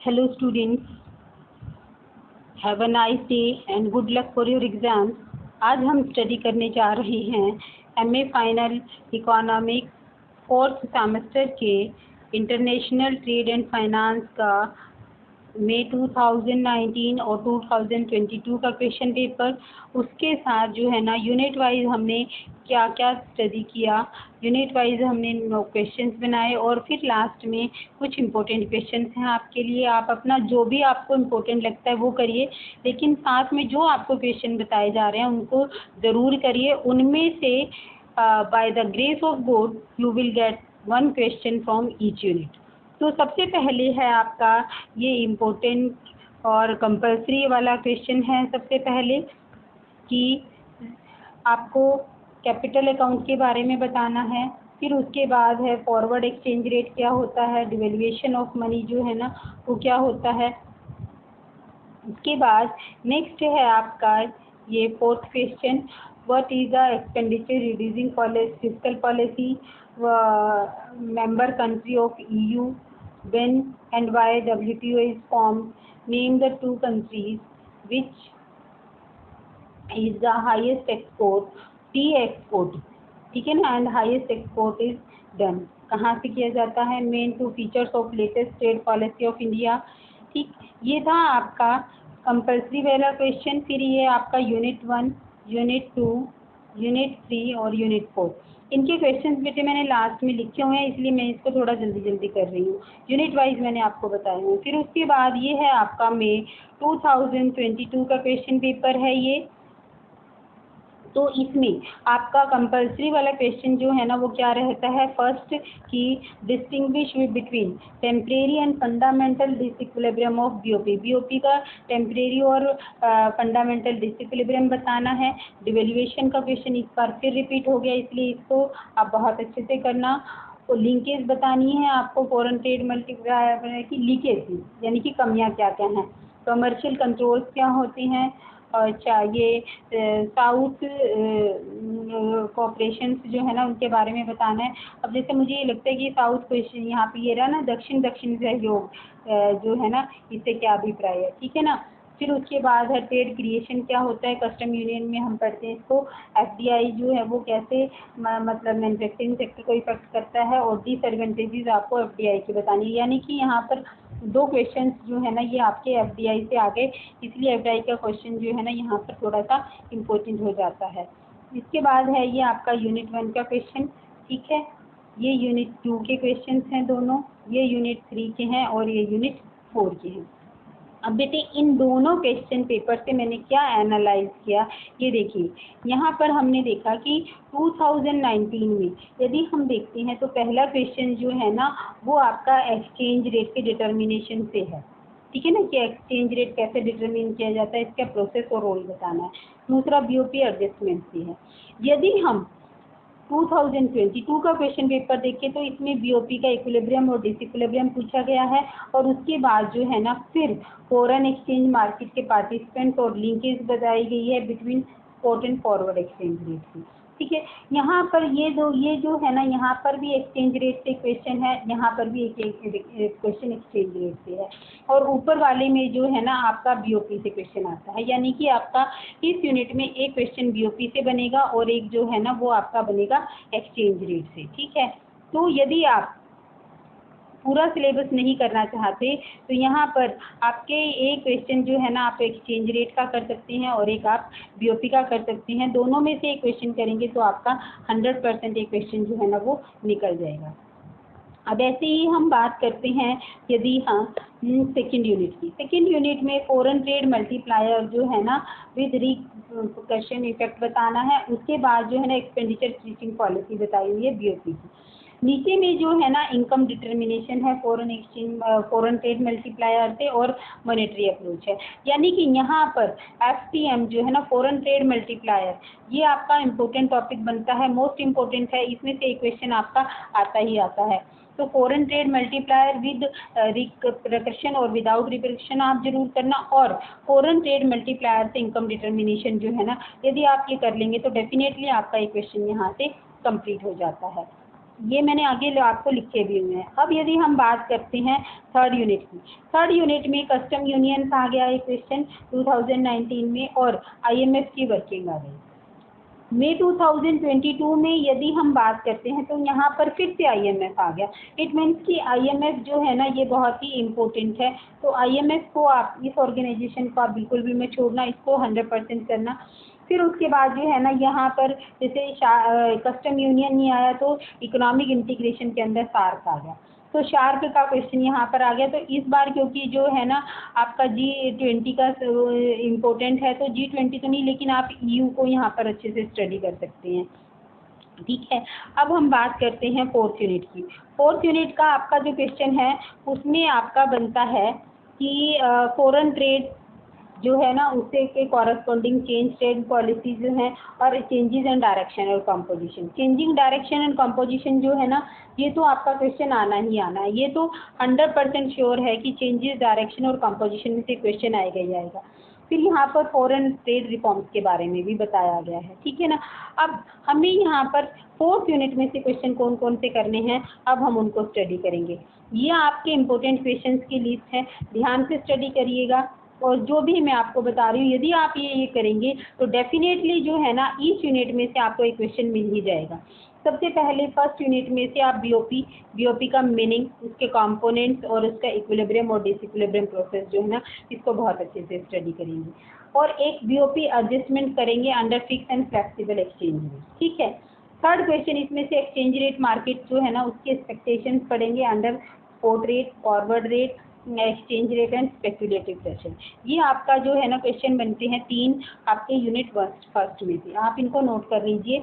Hello students, have a nice day and good luck for your exams. आज हम study करने जा रहे हैं MA final economics fourth semester के इंटरनेशनल ट्रेड एंड फाइनेंस का मई 2019 और 2022 का क्वेश्चन पेपर। उसके साथ जो है ना यूनिट वाइज हमने क्या क्या स्टडी किया, यूनिट वाइज हमने क्वेश्चंस बनाए और फिर लास्ट में कुछ इम्पोर्टेंट क्वेश्चंस हैं आपके लिए। आप अपना जो भी आपको इम्पोर्टेंट लगता है वो करिए, लेकिन साथ में जो आपको क्वेश्चन बताए जा रहे हैं उनको ज़रूर करिए। उनमें से by the grace of God you will get one question from each unit. तो सबसे पहले है आपका ये इम्पोर्टेंट और कंपल्सरी वाला क्वेश्चन है। सबसे पहले कि आपको कैपिटल अकाउंट के बारे में बताना है, फिर उसके बाद है फॉरवर्ड एक्सचेंज रेट क्या होता है, डिवेल्यूएशन ऑफ मनी जो है ना वो क्या होता है। उसके बाद नेक्स्ट है आपका ये fourth question, what is the expenditure reducing fiscal policy member country of EU, when and why WTO is formed, name the two countries which is the highest export, tea export, ठीक है ना, and highest export is done कहाँ से किया जाता है, main two features of latest trade policy of India. ठीक, ये था आपका कंपल्सरी वाला क्वेश्चन। फिर ये आपका यूनिट 1, यूनिट 2, यूनिट 3 और यूनिट 4। इनके क्वेश्चंस बेटे मैंने लास्ट में लिखे हुए हैं, इसलिए मैं इसको थोड़ा जल्दी जल्दी कर रही हूँ। यूनिट वाइज मैंने आपको बताया हूँ। फिर उसके बाद ये है आपका मई 2022 का क्वेश्चन पेपर है ये। तो इसमें आपका कंपल्सरी वाला क्वेश्चन जो है ना वो क्या रहता है, फर्स्ट कि distinguish between temporary and fundamental disequilibrium of BOP. BOP का टेम्परेरी और फंडामेंटल डिसइक्विलिब्रियम बताना है। डिवेल्यूएशन का क्वेश्चन इस बार फिर रिपीट हो गया, इसलिए इसको आप बहुत अच्छे से करना। तो लिंकेज बतानी है आपको फॉरेन ट्रेड मल्टीप्लायर की लीकेज यानी कि कमियां क्या क्या हैं, कमर्शियल कंट्रोल्स क्या होती हैं, और चाहिए साउथ कॉपरेशन जो है ना उनके बारे में बताना है। अब जैसे मुझे ये लगता है कि साउथ क्वेश्चन यहाँ पे ये रहा ना, दक्षिण सहयोग जो है ना, इससे क्या अभिप्राय है, ठीक है ना। फिर उसके बाद है ट्रेड क्रिएशन क्या होता है, कस्टम यूनियन में हम पढ़ते हैं इसको। एफडीआई जो है वो कैसे मतलब मैन्युफैक्चरिंग सेक्टर को इफेक्ट करता है, और डिसएडवांटेजेस आपको एफडीआई की बतानी है। यानी कि यहाँ पर दो क्वेश्चंस जो है ना ये आपके एफडीआई से आ गए, इसलिए एफडीआई का क्वेश्चन जो है ना यहाँ पर थोड़ा सा इम्पोर्टेंट हो जाता है। इसके बाद है ये आपका यूनिट 1 का क्वेश्चन, ठीक है। ये यूनिट 2 के क्वेश्चंस हैं दोनों, ये यूनिट 3 के हैं और ये यूनिट 4 के हैं। अब बेटे इन दोनों क्वेश्चन पेपर से मैंने क्या एनालाइज किया, ये देखिए। यहाँ पर हमने देखा कि 2019 में यदि हम देखते हैं तो पहला क्वेश्चन जो है ना वो आपका एक्सचेंज रेट के डिटर्मिनेशन से है, ठीक है ना, कि एक्सचेंज रेट कैसे डिटरमिन किया जाता है, इसका प्रोसेस और रोल बताना है। दूसरा बीओपी एडजस्टमेंट से है। यदि हम 2022 का क्वेश्चन पेपर देखें तो इसमें बीओपी का इक्विलिब्रियम और डिसइक्विलिब्रियम पूछा गया है, और उसके बाद जो है ना फिर फॉरेन एक्सचेंज मार्केट के पार्टिसिपेंट्स और लिंकेज बताई गई है between spot and forward exchange rate की, ठीक है। यहाँ पर ये जो है ना, यहाँ पर भी एक्सचेंज रेट से क्वेश्चन है, यहाँ पर भी एक क्वेश्चन एक्सचेंज रेट से है, और ऊपर वाले में जो है ना आपका बीओपी से क्वेश्चन आता है। यानी कि आपका इस यूनिट में एक क्वेश्चन बीओपी से बनेगा और एक जो है ना वो आपका बनेगा एक्सचेंज रेट से, ठीक है। तो यदि आप पूरा सिलेबस नहीं करना चाहते तो यहाँ पर आपके एक क्वेश्चन जो है ना आप एक्सचेंज रेट का कर सकते हैं और एक आप बीओपी का कर सकते हैं। दोनों में से एक क्वेश्चन करेंगे तो आपका 100% एक क्वेश्चन जो है ना वो निकल जाएगा। अब ऐसे ही हम बात करते हैं यदि हम सेकेंड यूनिट की। सेकेंड यूनिट में फॉरेन ट्रेड मल्टीप्लायर जो है ना विद रिकर्शन इफेक्ट बताना है। उसके बाद जो है ना एक्सपेंडिचर स्विचिंग पॉलिसी बताई हुई है बीओपी की। नीचे में जो है ना इनकम डिटर्मिनेशन है फॉरेन ट्रेड मल्टीप्लायर से, और मॉनेटरी अप्रोच है। यानी कि यहाँ पर एफटीएम जो है ना फॉरेन ट्रेड मल्टीप्लायर, ये आपका इम्पोर्टेंट टॉपिक बनता है, मोस्ट इम्पोर्टेंट है। इसमें से एक क्वेश्चन आपका आता ही आता है। तो foreign trade multiplier with recursion और विदाउट रिकर्शन आप जरूर करना, और फॉरेन ट्रेड मल्टीप्लायर से इनकम डिटर्मिनेशन जो है ना यदि आप ये कर लेंगे तो डेफिनेटली आपका एक क्वेश्चन यहाँ से कंप्लीट हो जाता है। ये मैंने आगे आपको लिखे भी हुए हैं। अब यदि हम बात करते हैं थर्ड यूनिट की, थर्ड यूनिट में कस्टम यूनियन आ गया एक क्वेश्चन 2019 में, और IMF की वर्किंग आ गई। मई 2022 में यदि हम बात करते हैं तो यहाँ पर फिर से IMF आ गया। इट मीन्स कि IMF जो है ना ये बहुत ही इम्पोर्टेंट है। तो IMF को आप, इस ऑर्गेनाइजेशन को आप बिल्कुल भी मत छोड़ना, इसको 100% करना। फिर उसके बाद जो है ना यहाँ पर जैसे कस्टम यूनियन नहीं आया तो इकोनॉमिक इंटीग्रेशन के अंदर सार्क आ गया। तो शार्क का क्वेश्चन यहाँ पर आ गया। तो इस बार क्योंकि जो है ना आपका G20 का इम्पोर्टेंट है, तो G20 तो नहीं, लेकिन आप EU को यहाँ पर अच्छे से स्टडी कर सकते हैं। ठीक है, अब हम बात करते हैं फोर्थ यूनिट की। फोर्थ यूनिट का आपका जो क्वेश्चन है उसमें आपका बनता है कि फॉरेन ट्रेड जो है ना उससे के कॉरस्पॉन्डिंग चेंज ट्रेड पॉलिसी जो है, और चेंजेस एंड डायरेक्शन और composition. Changing direction and composition जो है ना ये तो आपका क्वेश्चन आना ही आना है। ये तो 100% श्योर है कि चेंजेस डायरेक्शन और कंपोजिशन में से क्वेश्चन आएगा ही आएगा। फिर यहाँ पर फॉरेन ट्रेड रिफॉर्म्स के बारे में भी बताया गया है। ठीक है ना। अब हमें यहाँ पर फोर्थ यूनिट में से क्वेश्चन कौन कौन से करने हैं, अब हम उनको स्टडी करेंगे। ये आपके इम्पोर्टेंट क्वेश्चंस की लिस्ट है, ध्यान से स्टडी करिएगा। और जो भी मैं आपको बता रही हूँ यदि आप ये करेंगे तो डेफिनेटली जो है ना इस यूनिट में से आपको एक क्वेश्चन मिल ही जाएगा। सबसे पहले फर्स्ट यूनिट में से आप बीओपी का मीनिंग, उसके कंपोनेंट्स और उसका इक्विलिब्रियम और डिसइक्विलिब्रियम प्रोसेस जो है ना इसको बहुत अच्छे से स्टडी करेंगे। और एक बीओपी एडजस्टमेंट करेंगे under fix and flexible exchange rate. ठीक है। थर्ड क्वेश्चन इसमें से एक्सचेंज रेट मार्केट जो है ना उसके एक्सपेक्टेशंस पढ़ेंगे under spot rate, forward rate, exchange rate and speculative pressure. ये आपका जो है ना क्वेश्चन बनते हैं 3 आपके यूनिट फर्स्ट में से। आप इनको नोट कर लीजिए,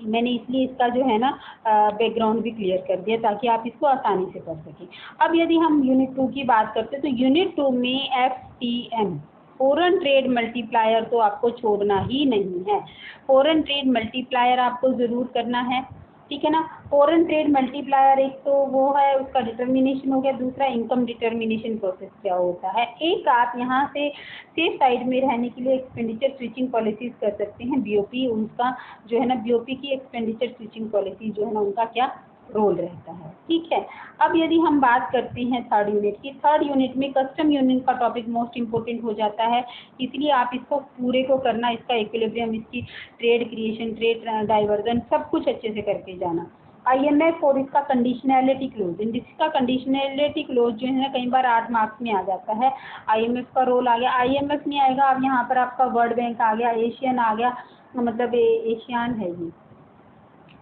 मैंने इसलिए इसका जो है ना बैकग्राउंड भी क्लियर कर दिया ताकि आप इसको आसानी से पढ़ सकें। अब यदि हम यूनिट 2 की बात करते हैं तो यूनिट 2 में FTM फॉरेन ट्रेड मल्टीप्लायर तो आपको छोड़ना ही नहीं है। फॉरेन ट्रेड मल्टीप्लायर आपको ज़रूर करना है। ठीक है ना। फॉरेन ट्रेड मल्टीप्लायर एक तो वो है उसका डिटर्मिनेशन हो गया, दूसरा इनकम डिटर्मिनेशन प्रोसेस क्या होता है। एक आप यहाँ से सेफ साइड में रहने के लिए एक्सपेंडिचर स्विचिंग पॉलिसीज कर सकते हैं। बीओपी उनका जो है ना बीओपी की एक्सपेंडिचर स्विचिंग पॉलिसी जो है ना उनका क्या रोल रहता है। ठीक है। अब यदि हम बात करते हैं थर्ड यूनिट की, थर्ड यूनिट में कस्टम यूनियन का टॉपिक मोस्ट इंपोर्टेंट हो जाता है, इसलिए आप इसको पूरे को करना, इसका इक्विलिब्रियम, इसकी ट्रेड क्रिएशन, ट्रेड डाइवर्जन, सब कुछ अच्छे से करके जाना। IMF और इसका कंडीशनैलिटी क्लोज, जिसका कंडीशनैलिटी क्लोज जो है ना कई बार 8 मार्क्स में आ जाता है। IMF का रोल आ गया, IMF नहीं आएगा, अब यहाँ पर आपका वर्ल्ड बैंक आ गया, एशियन आ गया, मतलब एशियान है ये।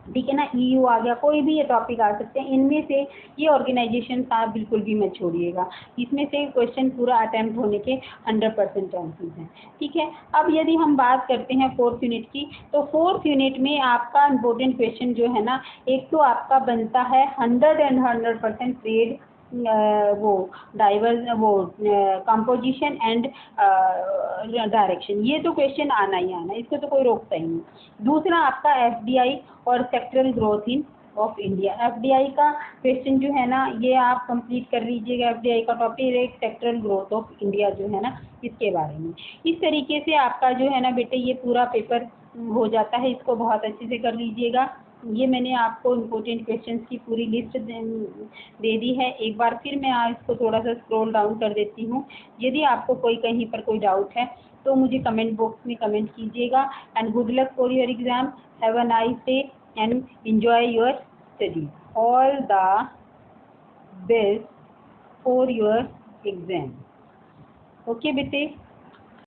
ठीक है ना। EU आ गया, कोई भी ये टॉपिक आ सकते हैं। इनमें से ये ऑर्गेनाइजेशन आप बिल्कुल भी मत छोड़िएगा, इसमें से क्वेश्चन पूरा अटेम्प्ट होने के 100% चांसेस हैं। ठीक है। अब यदि हम बात करते हैं फोर्थ यूनिट की, तो फोर्थ यूनिट में आपका इम्पोर्टेंट क्वेश्चन जो है ना एक तो आपका बनता है 100% ट्रेड वो डाइवर्स वो कंपोजिशन एंड डायरेक्शन। ये तो क्वेश्चन आना ही आना, इसको तो कोई रोकता ही नहीं। दूसरा आपका FDI और sectoral growth in of India. FDI का क्वेश्चन जो है ना ये आप कंप्लीट कर लीजिएगा। FDI का टॉपिक एक सेक्टरल ग्रोथ ऑफ इंडिया जो है ना इसके बारे में। इस तरीके से आपका जो है ना बेटे ये पूरा पेपर हो जाता है, इसको बहुत अच्छे से कर लीजिएगा। ये मैंने आपको इम्पोर्टेंट क्वेश्चंस की पूरी लिस्ट दे दी है। एक बार फिर मैं इसको थोड़ा सा स्क्रॉल डाउन कर देती हूँ। यदि आपको कोई कहीं पर कोई डाउट है तो मुझे कमेंट बॉक्स में कमेंट कीजिएगा। And good luck for your exam, have a nice day and enjoy your study. All the best for your exam. Okay बेटे।